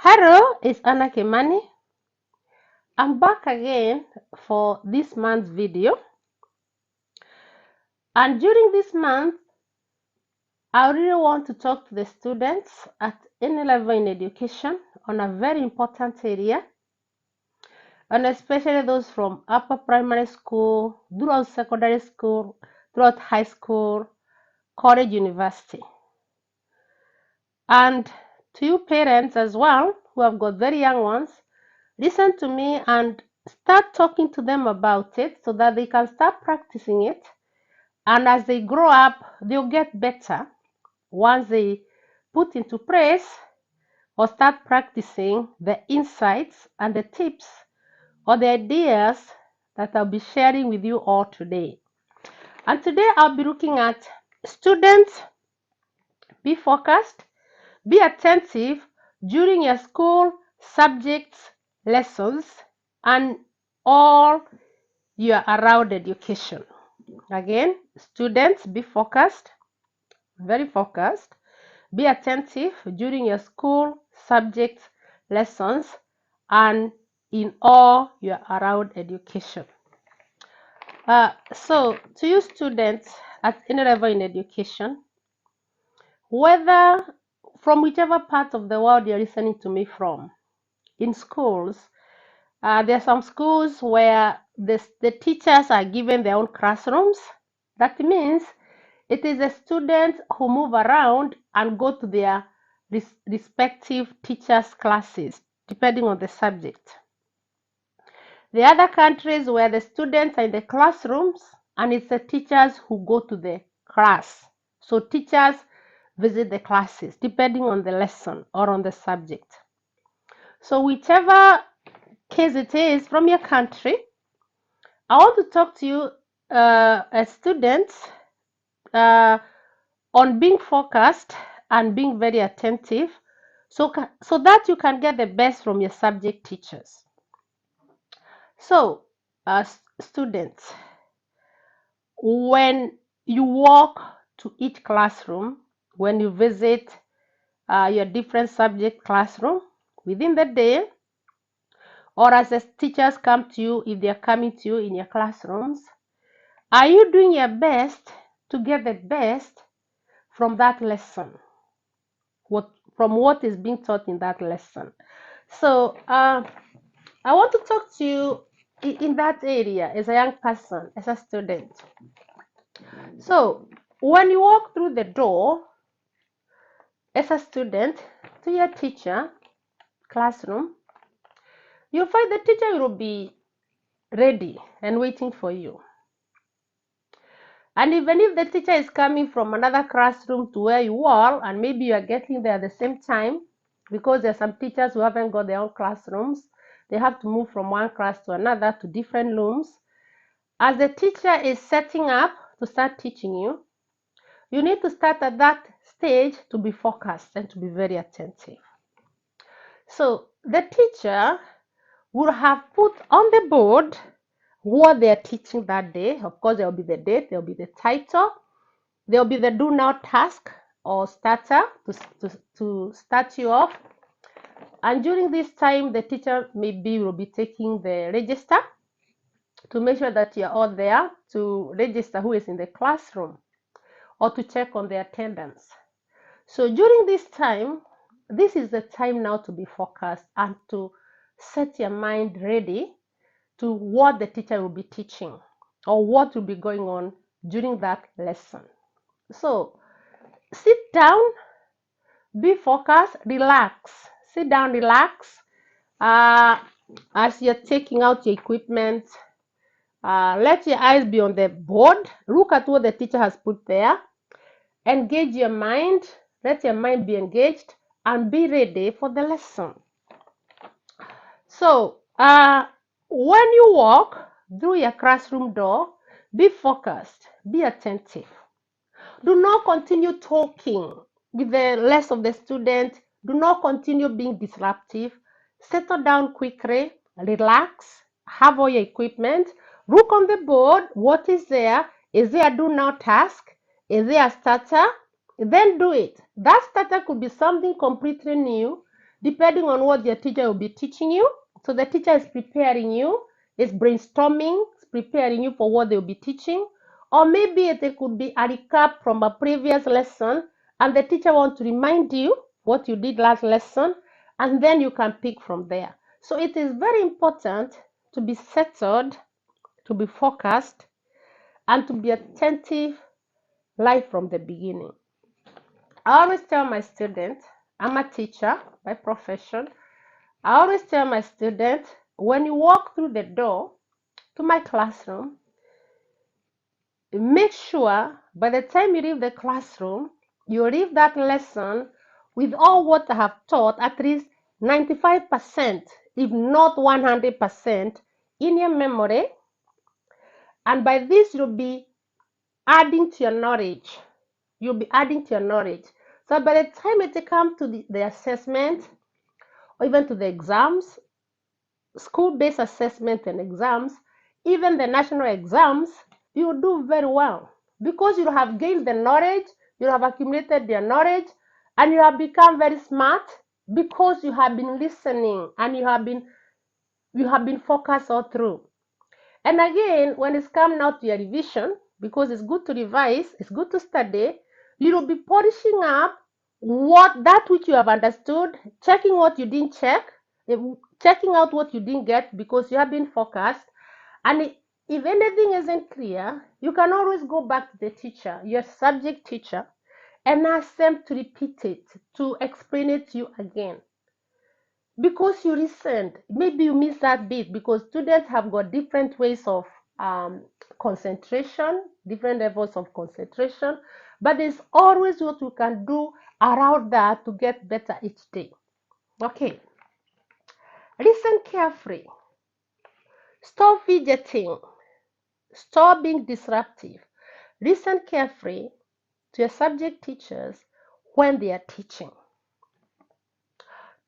Hello, it's Anna Kimani. I'm back again for this month's video. And during this month, I really want to talk to the students at any level in education on a very important area, and especially those from upper primary school, throughout secondary school, throughout high school, college, university. And to you parents as well, who have got very young ones, listen to me and start talking to them about it so that they can start practicing it. And as they grow up, they'll get better once they put into place or start practicing the insights and the tips or the ideas that I'll be sharing with you all today. And today I'll be looking at students, be focused, be attentive during your school subjects, lessons, and all your around education. Again, students, be focused, very focused, be attentive during your school subjects, lessons, and in all your around education. So, to you students at any level in education, whether from whichever part of the world you're listening to me from, in schools, there are some schools where the teachers are given their own classrooms. That means it is the students who move around and go to their respective teachers' classes, depending on the subject. The other countries where the students are in the classrooms and it's the teachers who go to the class. So teachers visit the classes depending on the lesson or on the subject. So whichever case it is from your country, I want to talk to you as students on being focused and being very attentive so that you can get the best from your subject teachers. So, as students, when you walk to each classroom, when you visit your different subject classroom within the day, or as the teachers come to you, if they are coming to you in your classrooms, are you doing your best to get the best from that lesson? From what is being taught in that lesson? So I want to talk to you in that area as a young person, as a student. So when you walk through the door as a student to your teacher classroom, you'll find the teacher will be ready and waiting for you. And even if the teacher is coming from another classroom to where you are, and maybe you are getting there at the same time, because there are some teachers who haven't got their own classrooms, they have to move from one class to another to different rooms. As the teacher is setting up to start teaching you, you need to start at that stage to be focused and to be very attentive. So the teacher will have put on the board what they are teaching that day. Of course, there will be the date, there will be the title, there will be the do now task or starter to start you off. And during this time, the teacher maybe will be taking the register to make sure that you're all there to register who is in the classroom or to check on the attendance. So during this time, this is the time now to be focused and to set your mind ready to what the teacher will be teaching or what will be going on during that lesson. So sit down, be focused, relax. Sit down, relax. As you're taking out your equipment, let your eyes be on the board. Look at what the teacher has put there. Engage your mind. Let your mind be engaged and be ready for the lesson. So, when you walk through your classroom door, be focused, be attentive. Do not continue talking with the rest of the students. Do not continue being disruptive. Settle down quickly, relax, have all your equipment. Look on the board, what is there? Is there a do now task? Is there a starter? Then do it. That starter could be something completely new depending on what your teacher will be teaching you. So the teacher is preparing you, is brainstorming, is preparing you for what they'll be teaching. Or maybe it could be a recap from a previous lesson, and the teacher wants to remind you what you did last lesson, and then you can pick from there. So it is very important to be settled, to be focused, and to be attentive right from the beginning. I always tell my students, I'm a teacher by profession. I always tell my students, when you walk through the door to my classroom, make sure by the time you leave the classroom, you leave that lesson with all what I have taught, at least 95%, if not 100%, in your memory. And by this, you'll be adding to your knowledge. You'll be adding to your knowledge. So by the time it comes to the assessment, or even to the exams, school-based assessment and exams, even the national exams, you do very well because you have gained the knowledge, you have accumulated the knowledge, and you have become very smart because you have been listening and you have been focused all through. And again, when it's come now to your revision, because it's good to revise, it's good to study, you will be polishing up what that which you have understood, checking what you didn't check, checking out what you didn't get because you have been focused. And if anything isn't clear, you can always go back to the teacher, your subject teacher, and ask them to repeat it, to explain it to you again because you listened. Maybe you missed that bit because students have got different ways of concentration, different levels of concentration, but there's always what you can do around that to get better each day. Okay, listen carefully, stop fidgeting, stop being disruptive, listen carefully to your subject teachers when they are teaching.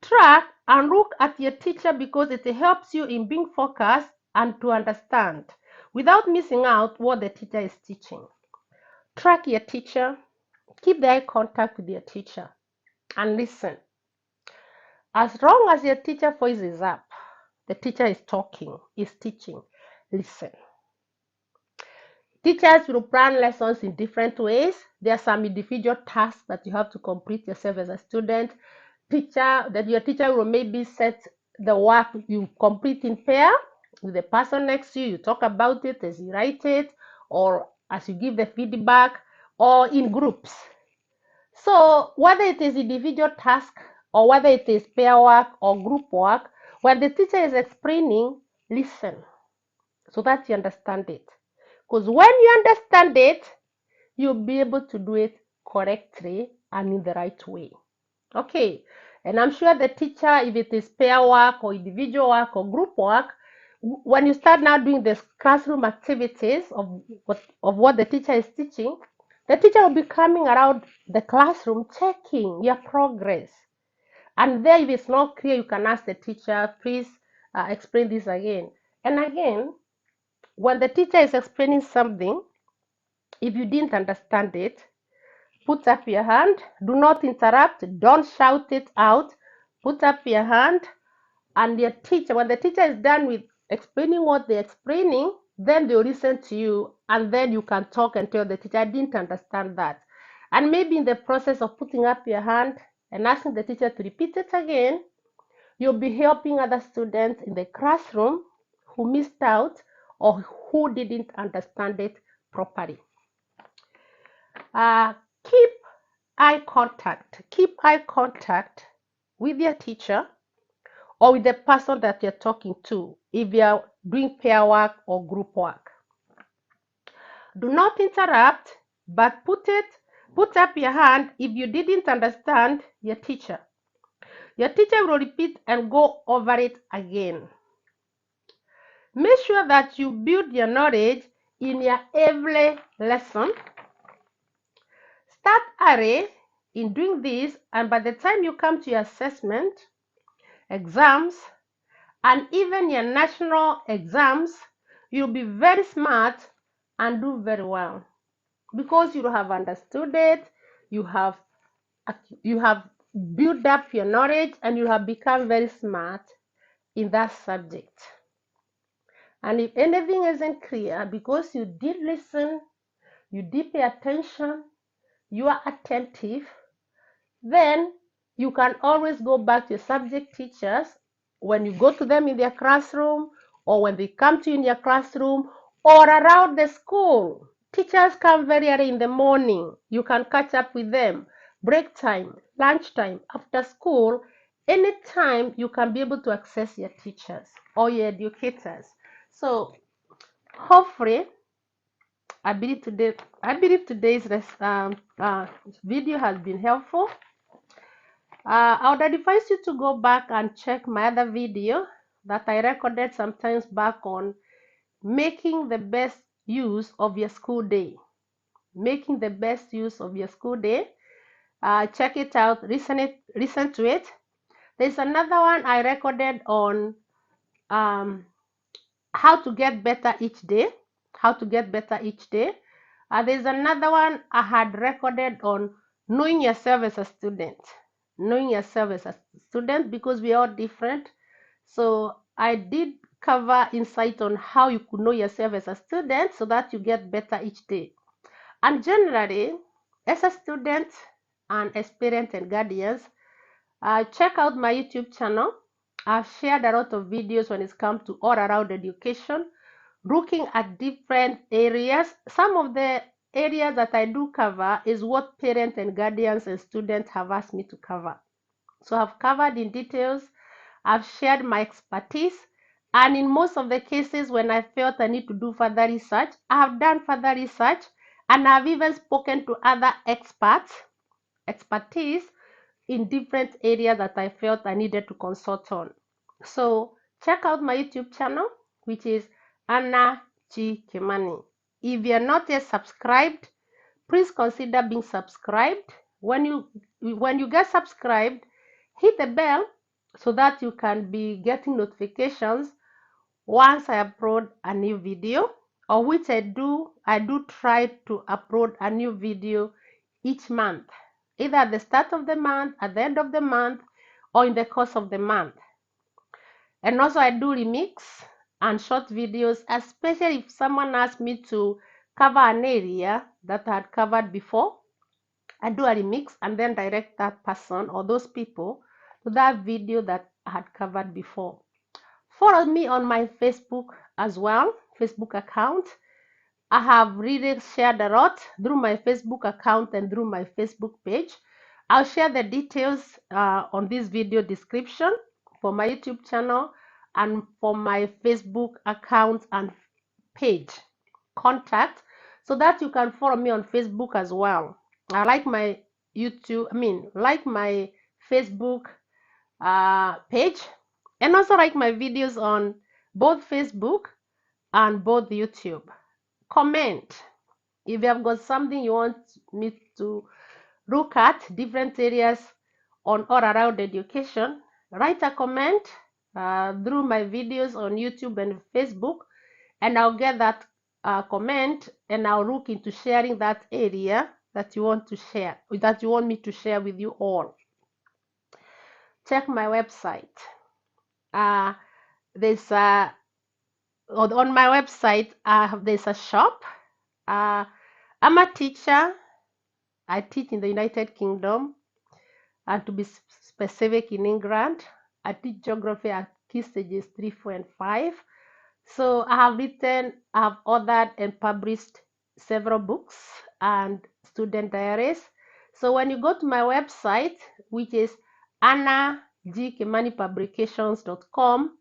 Track and look at your teacher because it helps you in being focused and to understand without missing out what the teacher is teaching. Track your teacher, keep the eye contact with your teacher, and listen. As long as your teacher voice is up, the teacher is talking, is teaching, listen. Teachers will plan lessons in different ways. There are some individual tasks that you have to complete yourself as a student. Your teacher will maybe set the work you complete in pair with the person next to you. You talk about it as you write it, or as you give the feedback, or in groups. So whether it is individual task or whether it is pair work or group work, when the teacher is explaining, listen so that you understand it. Because when you understand it, you'll be able to do it correctly and in the right way. Okay, and I'm sure the teacher, if it is pair work or individual work or group work, when you start now doing the classroom activities of what the teacher is teaching, the teacher will be coming around the classroom checking your progress. And there, if it's not clear, you can ask the teacher, please explain this again. And again, when the teacher is explaining something, if you didn't understand it, put up your hand. Do not interrupt. Don't shout it out. Put up your hand. And your teacher, when the teacher is done with explaining what they're explaining, then they'll listen to you. And then you can talk and tell the teacher, I didn't understand that. And maybe in the process of putting up your hand and asking the teacher to repeat it again, you'll be helping other students in the classroom who missed out or who didn't understand it properly. Keep eye contact. Keep eye contact with your teacher or with the person that you're talking to if you're doing pair work or group work. Do not interrupt, but put up your hand if you didn't understand your teacher. Your teacher will repeat and go over it again. Make sure that you build your knowledge in your every lesson. Start early in doing this, and by the time you come to your assessment, exams, and even your national exams, you'll be very smart and do very well because you have understood it, you have build up your knowledge and you have become very smart in that subject. And if anything isn't clear, because you did listen, you did pay attention, you are attentive, then you can always go back to your subject teachers when you go to them in their classroom or when they come to you in your classroom or around the school. Teachers come very early in the morning. You can catch up with them. Break time, lunchtime, after school, anytime you can be able to access your teachers or your educators. So hopefully, today's video has been helpful. I would advise you to go back and check my other video that I recorded sometimes back on making the best use of your school day. Making the best use of your school day. Check it out, listen to it. There's another one I recorded on how to get better each day. How to get better each day. There's another one I had recorded on knowing yourself as a student. Knowing yourself as a student, because we are all different. So I did cover insight on how you could know yourself as a student so that you get better each day. And generally, as a student and as parents and guardians, check out my YouTube channel. I've shared a lot of videos when it comes to all around education, looking at different areas. Some of the areas that I do cover is what parents and guardians and students have asked me to cover. So I've covered in details, I've shared my expertise, and in most of the cases when I felt I need to do further research, I have done further research, and I've even spoken to other expertise in different areas that I felt I needed to consult on. So check out my YouTube channel, which is Anna G. Kimani. If you're not yet subscribed, please consider being subscribed. When you get subscribed, hit the bell so that you can be getting notifications once I upload a new video, or which I do try to upload a new video each month, either at the start of the month, at the end of the month, or in the course of the month. And also I do remix and short videos, especially if someone asks me to cover an area that I had covered before. I do a remix and then direct that person or those people to that video that I had covered before. Follow me on my Facebook as well, Facebook account. I have really shared a lot through my Facebook account and through my Facebook page. I'll share the details on this video description for my YouTube channel and for my Facebook account and page contact, so that you can follow me on Facebook as well. I like my like my Facebook page, and also like my videos on both Facebook and both YouTube. Comment if you have got something you want me to look at, different areas on or around education. Write a comment through my videos on YouTube and Facebook, and I'll get that comment and I'll look into sharing that area that you want to share, that you want me to share with you all. Check my website. There's a on my website. There's a shop. I'm a teacher. I teach in the United Kingdom, and to be specific, in England. I teach geography at key stages 3, 4, and 5. So I have authored and published several books and student diaries. So when you go to my website, which is annagkimanipublications.com,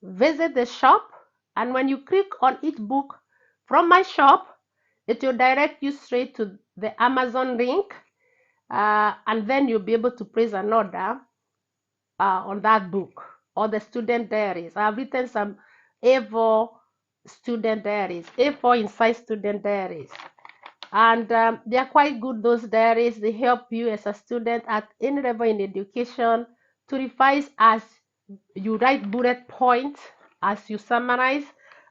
visit the shop, and when you click on each book from my shop, it will direct you straight to the Amazon link, and then you'll be able to place an order on that book or the student diaries. I've written some A4 student diaries, A4 in size student diaries, and they are quite good. Those diaries, they help you as a student at any level in education to revise as you write bullet points, as you summarize,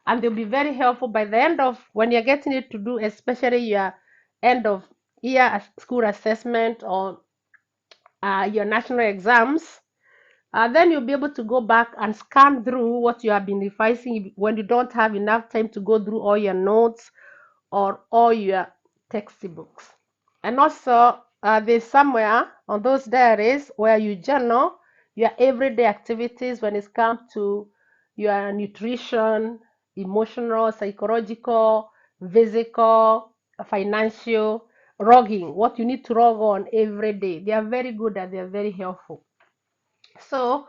and they'll be very helpful by the end of when you're getting it to do, especially your end of year school assessment or your national exams. Then you'll be able to go back and scan through what you have been revising when you don't have enough time to go through all your notes or all your textbooks. And also, there's somewhere on those diaries where you journal your everyday activities when it comes to your nutrition, emotional, psychological, physical, financial, logging, what you need to log on every day. They are very good and they are very helpful. So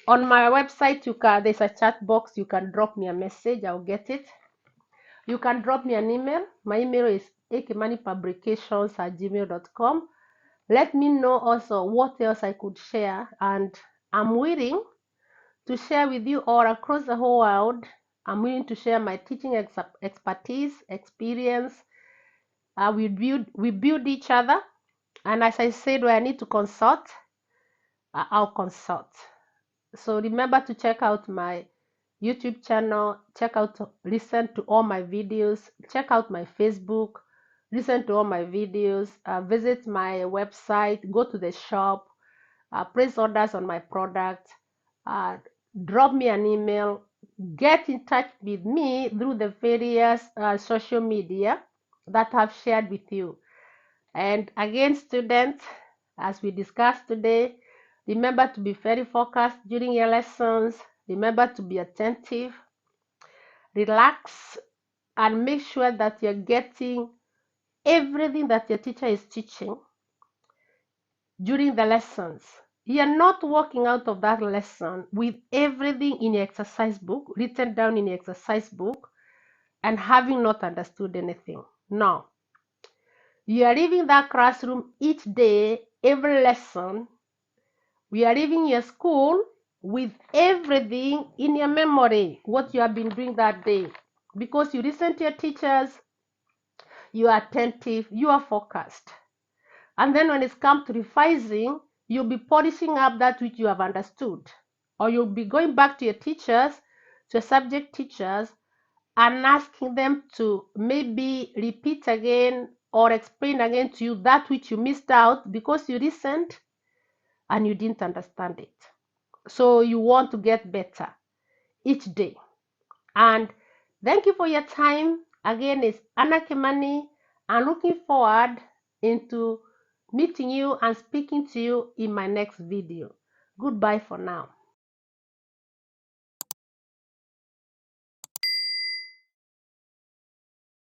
on my website, there's a chat box. You can drop me a message. I'll get it. You can drop me an email. My email is ekimanipublications@gmail.com. Let me know also what else I could share, and I'm willing to share with you all across the whole world. I'm willing to share my teaching expertise, experience. We build each other, and as I said, when I need to consult, I'll consult. So remember to check out my YouTube channel, listen to all my videos, check out my Facebook, listen to all my videos, visit my website, go to the shop, place orders on my product, uh, drop me an email, get in touch with me through the various social media that I've shared with you. And again, students, as we discussed today, remember to be very focused during your lessons. Remember to be attentive, relax, and make sure that you're getting everything that your teacher is teaching during the lessons. You're not walking out of that lesson with everything in your exercise book, written down in your exercise book, and having not understood anything. No. You are leaving that classroom each day, every lesson. We are leaving your school with everything in your memory, what you have been doing that day. Because you listen to your teachers, you are attentive, you are focused. And then when it's come to revising, you'll be polishing up that which you have understood. Or you'll be going back to your teachers, to your subject teachers, and asking them to maybe repeat again or explain again to you that which you missed out because you listened and you didn't understand it. So you want to get better each day. And thank you for your time. Again, it's Anna Kimani. I'm looking forward into meeting you and speaking to you in my next video. Goodbye for now.